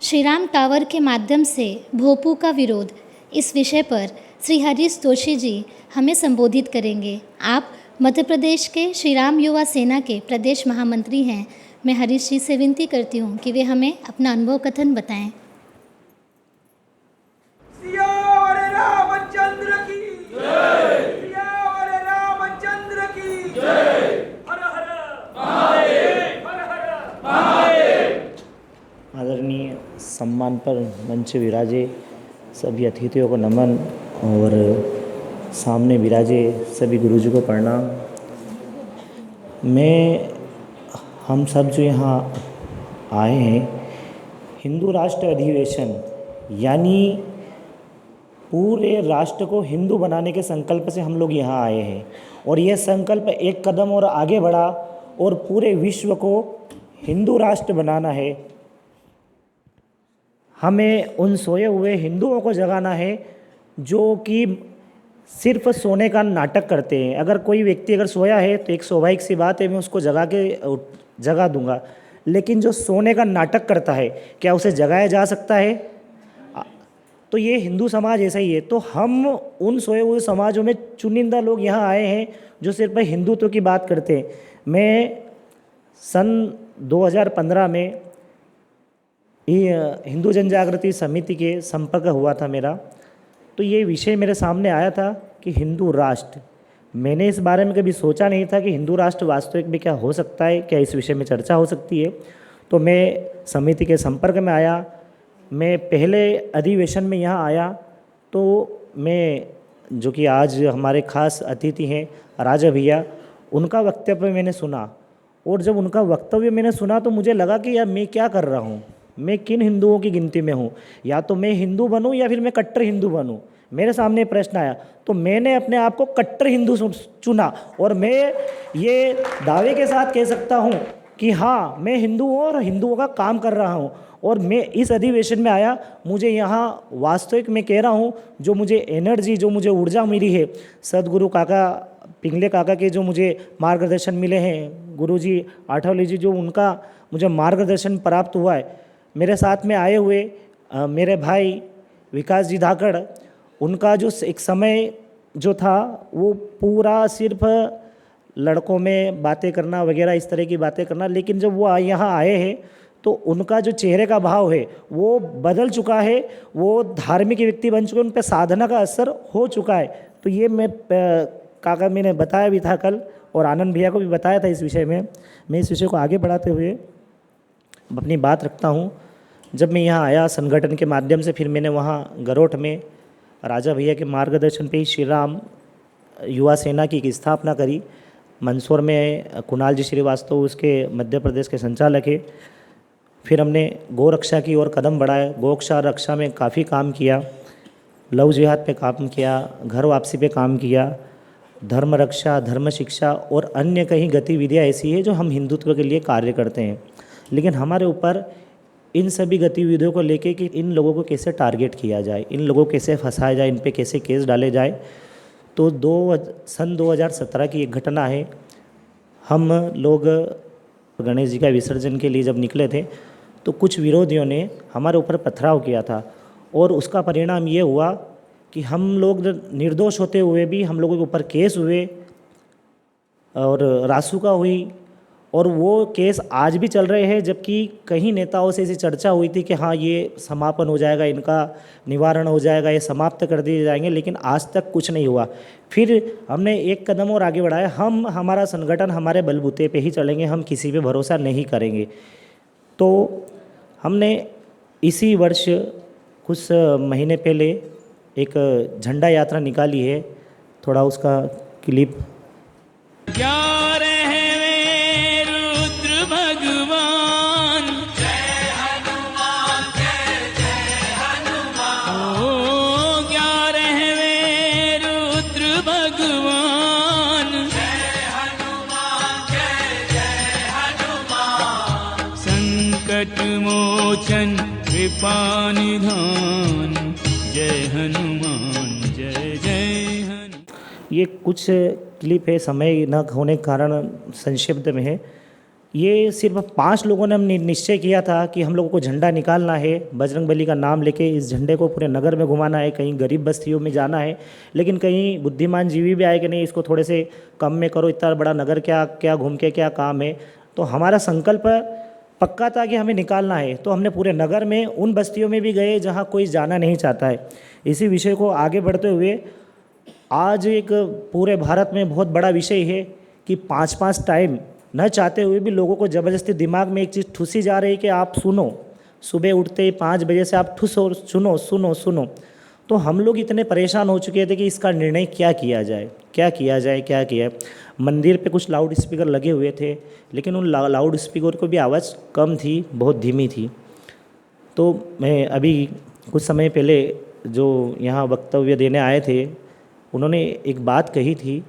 Shriram tower के माध्यम से भोपू का विरोध, इस विषय पर श्री हरीश जोशी जी हमें संबोधित करेंगे। आप मध्य प्रदेश के श्रीराम युवा सेना के प्रदेश महामंत्री हैं। मैं हरीश जी से विनती करती हूँ कि वे हमें अपना अनुभव कथन बताएं। सियावर रामचंद्र की जय। सियावर रामचंद्र की जय। हर हर महादेव, हर हर महादेव। आदरणीय सम्मान पर मंच विराजे सभी अतिथियों को नमन और सामने विराजे सभी गुरुजी को प्रणाम। हम सब जो यहाँ आए हैं, हिंदू राष्ट्र अधिवेशन यानी पूरे राष्ट्र को हिंदू बनाने के संकल्प से हम लोग यहाँ आए हैं और यह संकल्प एक कदम और आगे बढ़ा और पूरे विश्व को हिंदू राष्ट्र बनाना है। हमें उन सोए हुए हिंदुओं को जगाना है जो कि सिर्फ सोने का नाटक करते हैं। अगर कोई व्यक्ति अगर सोया है तो एक स्वाभाविक सी बात है, मैं उसको जगा दूंगा, लेकिन जो सोने का नाटक करता है क्या उसे जगाया जा सकता है? तो ये हिंदू समाज ऐसा ही है। तो हम उन सोए हुए समाजों में चुनिंदा लोग यहाँ आए हैं जो सिर्फ हिंदुत्व की बात करते हैं। मैं सन 2015 में हिंदू जनजागृति समिति के संपर्क हुआ था मेरा, तो ये विषय मेरे सामने आया था कि हिंदू राष्ट्र। मैंने इस बारे में कभी सोचा नहीं था कि हिंदू राष्ट्र वास्तविक में क्या हो सकता है, क्या इस विषय में चर्चा हो सकती है। तो मैं समिति के संपर्क में आया। मैं पहले अधिवेशन में यहाँ आया तो मैं, जो कि आज हमारे खास अतिथि हैं राजा भैया, उनका वक्तव्य मैंने सुना और जब उनका वक्तव्य मैंने सुना तो मुझे लगा कि यार मैं क्या कर रहा हूँ, मैं किन हिंदुओं की गिनती में हूँ, या तो मैं हिंदू बनूँ या फिर मैं कट्टर हिंदू बनूँ। मेरे सामने प्रश्न आया तो मैंने अपने आप को कट्टर हिंदू चुना और मैं ये दावे के साथ कह सकता हूँ कि हाँ, मैं हिंदू हूँ और हिंदुओं का काम कर रहा हूँ। और मैं इस अधिवेशन में आया, मुझे यहाँ वास्तविक में कह रहा हूँ, जो मुझे एनर्जी, जो मुझे ऊर्जा मिली है सदगुरु काका पिंगले काका के जो मुझे मार्गदर्शन मिले हैं, गुरुजी आठवले जी जो उनका मुझे मार्गदर्शन प्राप्त हुआ है, मेरे साथ में आए हुए मेरे भाई विकास जी धाकड़, उनका जो एक समय जो था वो पूरा सिर्फ लड़कों में बातें करना वगैरह इस तरह की बातें करना, लेकिन जब वो यहाँ आए हैं तो उनका जो चेहरे का भाव है वो बदल चुका है, वो धार्मिक व्यक्ति बन चुके हैं, उन पर साधना का असर हो चुका है। तो ये काका मैंने बताया भी था कल और आनंद भैया को भी बताया था इस विषय में। मैं इस विषय को आगे बढ़ाते हुए अपनी बात रखता हूँ। जब मैं यहाँ आया संगठन के माध्यम से, फिर मैंने वहाँ गरोठ में राजा भैया के मार्गदर्शन पे ही श्री राम युवा सेना की एक स्थापना करी। मंदसौर में कुणाल जी श्रीवास्तव उसके मध्य प्रदेश के संचालक है। फिर हमने गौ रक्षा की ओर कदम बढ़ाए, गौक्षा रक्षा में काफ़ी काम किया, लव जिहाद पे काम किया, घर वापसी पे काम किया, धर्म रक्षा, धर्म शिक्षा और अन्य कई गतिविधियाँ ऐसी है जो हम हिंदुत्व के लिए कार्य करते हैं। लेकिन हमारे ऊपर इन सभी गतिविधियों को लेके कि इन लोगों को कैसे टारगेट किया जाए, इन लोगों को कैसे फंसाया जाए, इन पे कैसे केस डाले जाए। तो सन 2017 की एक घटना है। हम लोग गणेश जी का विसर्जन के लिए जब निकले थे तो कुछ विरोधियों ने हमारे ऊपर पथराव किया था और उसका परिणाम ये हुआ कि हम लोग निर्दोष होते हुए भी हम लोगों के ऊपर केस हुए और रासुका हुई और वो केस आज भी चल रहे हैं। जबकि कई नेताओं से ऐसी चर्चा हुई थी कि हाँ ये समापन हो जाएगा, इनका निवारण हो जाएगा, ये समाप्त कर दिए जाएंगे, लेकिन आज तक कुछ नहीं हुआ। फिर हमने एक कदम और आगे बढ़ाया। हमारा संगठन हमारे बलबूते पे ही चलेंगे, हम किसी पे भरोसा नहीं करेंगे। तो हमने इसी वर्ष कुछ महीने पहले एक झंडा यात्रा निकाली है, थोड़ा उसका क्लिप। मोचन कृपा निधान, जय हनुमान जय जय हनुमान। ये कुछ क्लिप है, समय न होने के कारण संक्षिप्त में है। ये सिर्फ 5 लोगों ने हम निश्चय किया था कि हम लोगों को झंडा निकालना है, बजरंगबली का नाम लेके इस झंडे को पूरे नगर में घुमाना है, कहीं गरीब बस्तियों में जाना है। लेकिन कहीं बुद्धिमान जीवी भी आए कि नहीं, इसको थोड़े से कम में करो, इतना बड़ा नगर क्या क्या घूम के क्या काम है। तो हमारा संकल्प पक्का था कि हमें निकालना है। तो हमने पूरे नगर में उन बस्तियों में भी गए जहाँ कोई जाना नहीं चाहता है। इसी विषय को आगे बढ़ते हुए आज एक पूरे भारत में बहुत बड़ा विषय है कि 5-5 टाइम न चाहते हुए भी लोगों को ज़बरदस्ती दिमाग में एक चीज़ ठूसी जा रही है कि आप सुनो, सुबह उठते ही 5 बजे से आप ठूसो, सुनो सुनो सुनो। तो हम लोग इतने परेशान हो चुके थे कि इसका निर्णय क्या किया जाए, क्या किया जाए, क्या किया। मंदिर पे कुछ लाउड स्पीकर लगे हुए थे, लेकिन उन लाउड स्पीकर को भी आवाज़ कम थी, बहुत धीमी थी। तो मैं अभी कुछ समय पहले जो यहाँ वक्तव्य देने आए थे, उन्होंने एक बात कही थी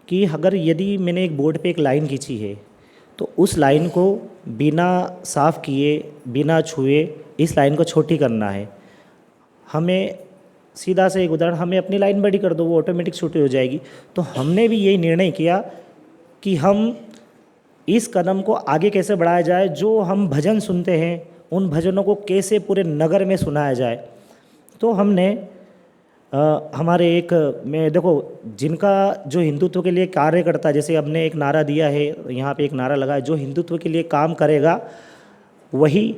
कि अगर यदि मैंने एक बोर्ड पे एक लाइन खींची है तो उस लाइन को बिना साफ़ किए, बिना छुए इस लाइन को छोटी करना है। हमें सीधा से एक उदाहरण, हमें अपनी लाइन बड़ी कर दो, वो ऑटोमेटिक छोटी हो जाएगी। तो हमने भी यही निर्णय किया कि हम इस कदम को आगे कैसे बढ़ाया जाए। जो हम भजन सुनते हैं उन भजनों को कैसे पूरे नगर में सुनाया जाए। तो हमने हमारे एक में देखो, जिनका जो हिंदुत्व के लिए कार्य करता है, जैसे हमने एक नारा दिया है, यहाँ पे एक नारा लगा है, जो हिंदुत्व के लिए काम करेगा वही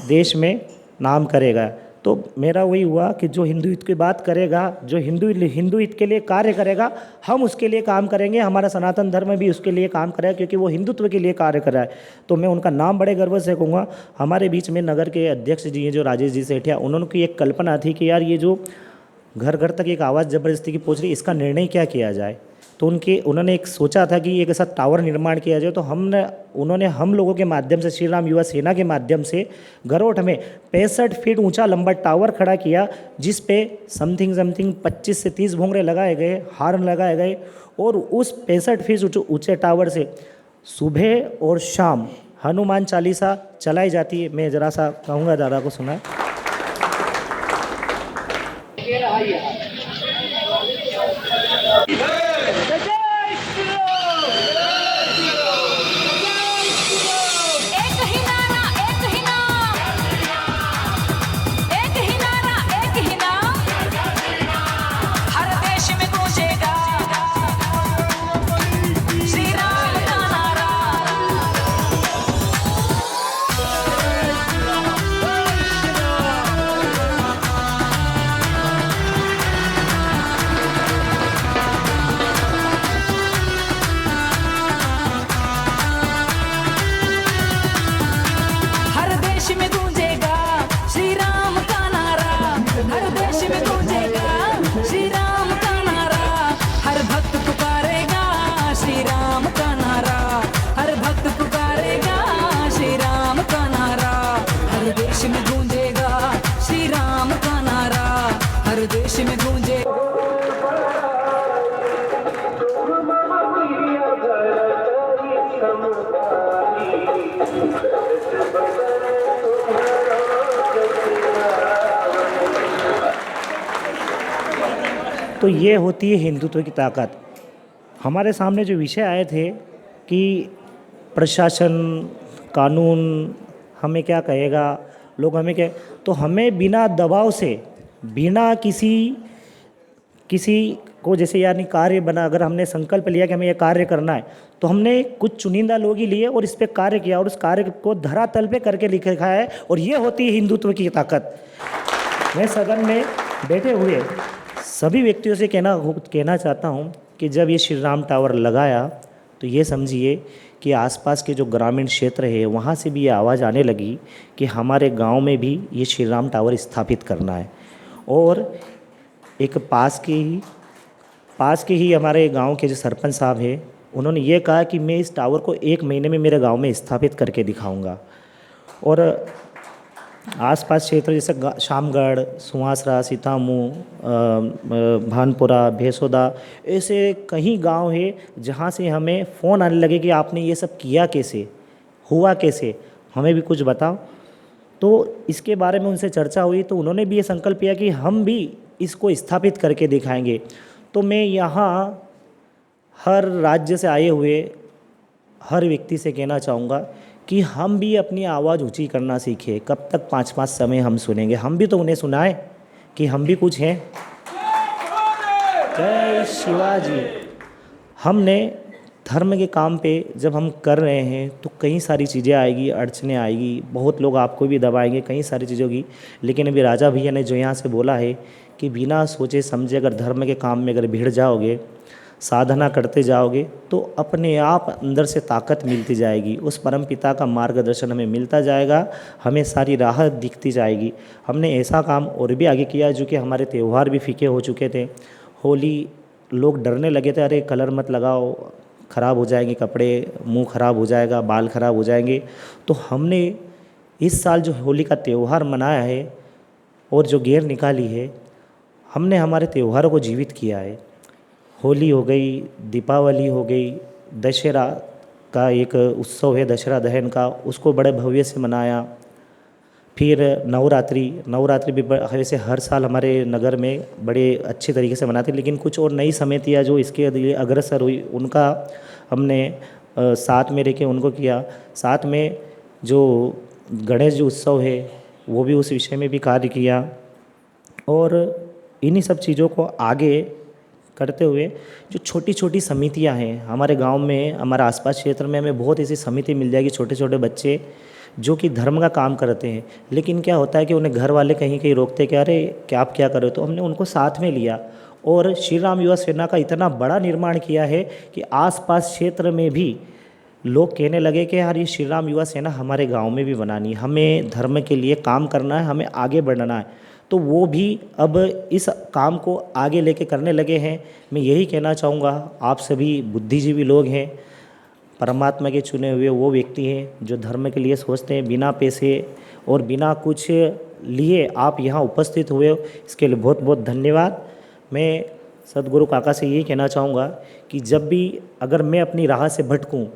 देश में नाम करेगा। तो मेरा वही हुआ कि जो हिंदू हित की बात करेगा, जो हिंदू हित के लिए कार्य करेगा, हम उसके लिए काम करेंगे। हमारा सनातन धर्म भी उसके लिए काम करेगा क्योंकि वो हिंदुत्व के लिए कार्य कर रहा है। तो मैं उनका नाम बड़े गर्व से कहूँगा। हमारे बीच में नगर के अध्यक्ष जी हैं जो राजेश जी सेठिया, उन्होंने की एक कल्पना थी कि यार ये जो घर घर तक एक आवाज़ ज़बरदस्ती की पहुँच रही, इसका निर्णय क्या किया जाए। तो उन्होंने एक सोचा था कि एक ऐसा टावर निर्माण किया जाए। तो उन्होंने हम लोगों के माध्यम से, श्री राम युवा सेना के माध्यम से गरोठ में 65 फीट ऊंचा लंबा टावर खड़ा किया, जिस पे समथिंग 25 से 30 भोंगरे लगाए गए, हार्न लगाए गए। और उस 65 फीट ऊंचे टावर से सुबह और शाम हनुमान चालीसा चलाई जाती है। मैं ज़रा सा कहूँगा दादा को सुना। तो ये होती है हिंदुत्व की ताकत। हमारे सामने जो विषय आए थे कि प्रशासन, कानून हमें क्या कहेगा, लोग हमें क्या, तो हमें बिना दबाव से, बिना किसी को जैसे यानी कार्य बना, अगर हमने संकल्प लिया कि हमें यह कार्य करना है, तो हमने कुछ चुनिंदा लोग ही लिए और इस पर कार्य किया और उस कार्य को धरातल पे करके लिखा है। और ये होती है हिंदुत्व की ताकत। मैं सदन में बैठे हुए सभी व्यक्तियों से कहना चाहता हूँ कि जब ये श्री राम टावर लगाया तो ये समझिए कि आसपास के जो ग्रामीण क्षेत्र है वहाँ से भी ये आवाज़ आने लगी कि हमारे गांव में भी ये श्री राम टावर स्थापित करना है। और एक पास के ही हमारे गांव के जो सरपंच साहब हैं, उन्होंने ये कहा कि मैं इस टावर को 1 महीने में मेरे गांव में स्थापित करके दिखाऊंगा। और आसपास क्षेत्र जैसे शामगढ़, सुहासरा, सीतामू, भानपुरा, भेसोदा, ऐसे कई गांव है जहां से हमें फ़ोन आने लगे कि आपने ये सब किया कैसे, हुआ कैसे, हमें भी कुछ बताओ। तो इसके बारे में उनसे चर्चा हुई तो उन्होंने भी ये संकल्प किया कि हम भी इसको स्थापित करके दिखाएंगे। तो मैं यहाँ हर राज्य से आए हुए, हर व्यक्ति से कहना चाहूँगा कि हम भी अपनी आवाज़ ऊंची करना सीखें। कब तक 5-5 समय हम सुनेंगे? हम भी तो उन्हें सुनाएं कि हम भी कुछ हैं। जय शिवाजी। हमने धर्म के काम पे जब हम कर रहे हैं तो कई सारी चीज़ें आएगी, अड़चने आएगी, बहुत लोग आपको भी दबाएंगे, कई सारी चीज़ों की। लेकिन अभी राजा भैया ने जो यहाँ से बोला है कि बिना सोचे समझे अगर धर्म के काम में अगर भिड़ जाओगे, साधना करते जाओगे, तो अपने आप अंदर से ताकत मिलती जाएगी। उस परम पिता का मार्गदर्शन हमें मिलता जाएगा, हमें सारी राह दिखती जाएगी। हमने ऐसा काम और भी आगे किया जो कि हमारे त्यौहार भी फीके हो चुके थे। होली लोग डरने लगे थे, अरे कलर मत लगाओ, ख़राब हो जाएंगे कपड़े, मुंह ख़राब हो जाएगा, बाल ख़राब हो जाएंगे। तो हमने इस साल जो होली का त्यौहार मनाया है और जो गेर निकाली है, हमने हमारे त्योहारों को जीवित किया है। होली हो गई, दीपावली हो गई, दशहरा का एक उत्सव है दशहरा दहन का, उसको बड़े भव्य से मनाया। फिर नवरात्रि भी वैसे हर साल हमारे नगर में बड़े अच्छे तरीके से मनाते, लेकिन कुछ और नई समितियाँ जो इसके लिए अग्रसर हुई उनका हमने साथ में रह के उनको किया। साथ में जो गणेश जी उत्सव है वो भी उस विषय में भी कार्य किया। और इन्हीं सब चीज़ों को आगे करते हुए जो छोटी छोटी समितियां हैं हमारे गांव में, हमारे आसपास क्षेत्र में, हमें बहुत ऐसी समिति मिल जाएगी, छोटे छोटे बच्चे जो कि धर्म का काम करते हैं। लेकिन क्या होता है कि उन्हें घर वाले कहीं कहीं रोकते कि अरे क्या आप क्या कर रहे हो, तो हमने उनको साथ में लिया और श्री राम युवा सेना का इतना बड़ा निर्माण किया है कि आसपास क्षेत्र में भी लोग कहने लगे कि यार ये श्री राम युवा सेना हमारे गांव में भी बनानी है, हमें धर्म के लिए काम करना है, हमें आगे बढ़ना है। तो वो भी अब इस काम को आगे लेके करने लगे हैं। मैं यही कहना चाहूँगा, आप सभी बुद्धिजीवी लोग हैं, परमात्मा के चुने हुए वो व्यक्ति हैं जो धर्म के लिए सोचते हैं। बिना पैसे और बिना कुछ लिए आप यहाँ उपस्थित हुए हो, इसके लिए बहुत बहुत धन्यवाद। मैं सदगुरु काका से यही कहना चाहूँगा कि जब भी अगर मैं अपनी राह से भटकूँ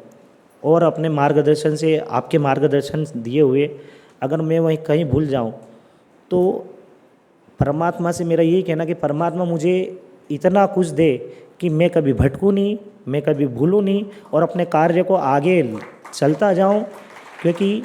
और अपने मार्गदर्शन से, आपके मार्गदर्शन दिए हुए अगर मैं वहीं कहीं भूल जाऊँ, तो परमात्मा से मेरा यही कहना कि परमात्मा मुझे इतना कुछ दे कि मैं कभी भटकूँ नहीं, मैं कभी भूलूँ नहीं और अपने कार्य को आगे चलता जाऊँ। क्योंकि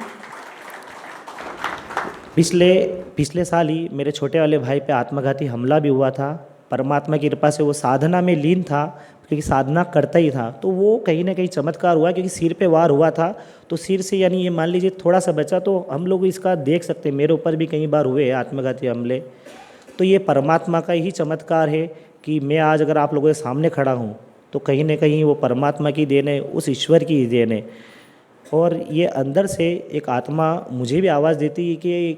पिछले साल ही मेरे छोटे वाले भाई पे आत्मघाती हमला भी हुआ था। परमात्मा की कृपा से वो साधना में लीन था, क्योंकि साधना करता ही था, तो वो कहीं ना कहीं चमत्कार हुआ, क्योंकि सिर पे वार हुआ था। तो सिर से यानी ये मान लीजिए थोड़ा सा बचा, तो हम लोग इसका देख सकते हैं, मेरे ऊपर भी कई बार हुए आत्मघाती हमले। तो ये परमात्मा का ही चमत्कार है कि मैं आज अगर आप लोगों के सामने खड़ा हूँ तो कहीं ना कहीं वो परमात्मा की देन है, उस ईश्वर की देन है। और ये अंदर से एक आत्मा मुझे भी आवाज़ देती है कि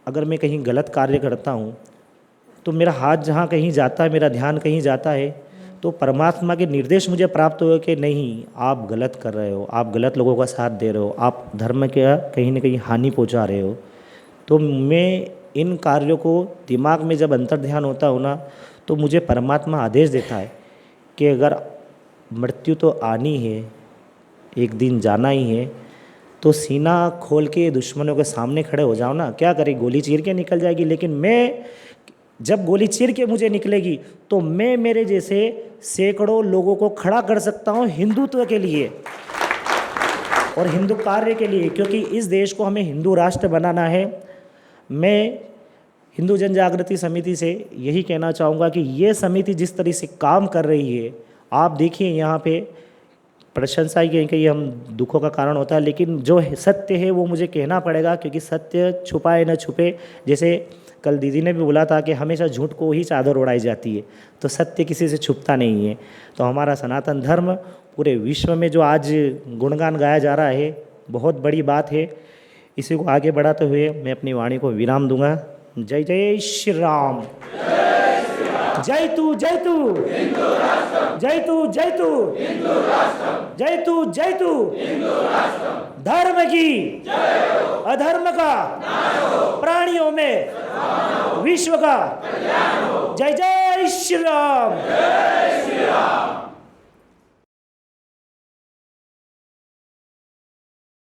अगर मैं कहीं गलत कार्य करता हूँ तो मेरा हाथ जहाँ कहीं जाता है, मेरा ध्यान कहीं जाता है, तो परमात्मा के निर्देश मुझे प्राप्त हुए कि नहीं, आप गलत कर रहे हो, आप गलत लोगों का साथ दे रहे हो, आप धर्म के कहीं ना कहीं हानि पहुँचा रहे हो। तो मैं इन कार्यों को दिमाग में जब अंतर ध्यान होता हो ना, तो मुझे परमात्मा आदेश देता है कि अगर मृत्यु तो आनी है, एक दिन जाना ही है, तो सीना खोल के दुश्मनों के सामने खड़े हो जाओ ना। क्या करें, गोली चीर के निकल जाएगी, लेकिन मैं जब गोली चीर के मुझे निकलेगी तो मैं मेरे जैसे सैकड़ों लोगों को खड़ा कर सकता हूँ हिंदुत्व के लिए और हिंदू कार्य के लिए, क्योंकि इस देश को हमें हिंदू राष्ट्र बनाना है। मैं हिंदू जन जागृति समिति से यही कहना चाहूँगा कि ये समिति जिस तरह से काम कर रही है, आप देखिए यहाँ पे प्रशंसा ही कहीं हम दुखों का कारण होता है, लेकिन जो सत्य है वो मुझे कहना पड़ेगा, क्योंकि सत्य छुपाए न छुपे। जैसे कल दीदी ने भी बोला था कि हमेशा झूठ को ही चादर ओढ़ाई जाती है, तो सत्य किसी से छुपता नहीं है। तो हमारा सनातन धर्म पूरे विश्व में जो आज गुणगान गाया जा रहा है, बहुत बड़ी बात है। इसी को आगे बढ़ाते हुए मैं अपनी वाणी को विराम दूंगा। जय जय श्री राम। जय तू जय तू जय तू जय तू जय तू जय तू धर्म की अधर्म का प्राणियों में विश्व का जय जय श्री राम।